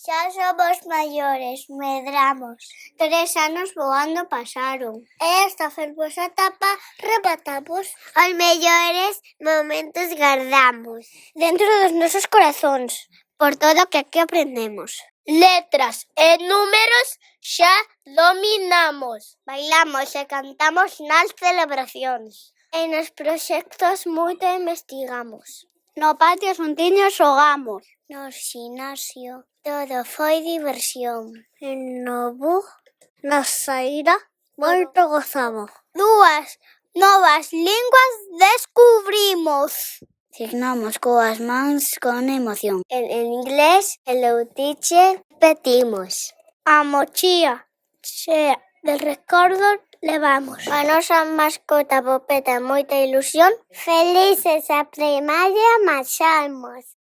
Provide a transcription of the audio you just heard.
Xa somos maiores, medramos. 3 anos voando pasaron. E esta fermosa etapa rematamos. Os mellores momentos gardamos dentro dos nosos corazóns, por todo o que aquí aprendemos. Letras e números xa dominamos. Bailamos e cantamos nas celebracións. E nos proxectos moito investigamos. No patio xuntiños xogamos. No xinasio todo foi diversión. E no bus, na saída, moito gozamos. 2 novas linguas descubrimos. Signamos coas mans con emoción. En inglés, hello teacher, repetimos. A mochila chea de recordos levamos. A nosa mascota Popeta moita ilusión. Felices a primaria marchamos.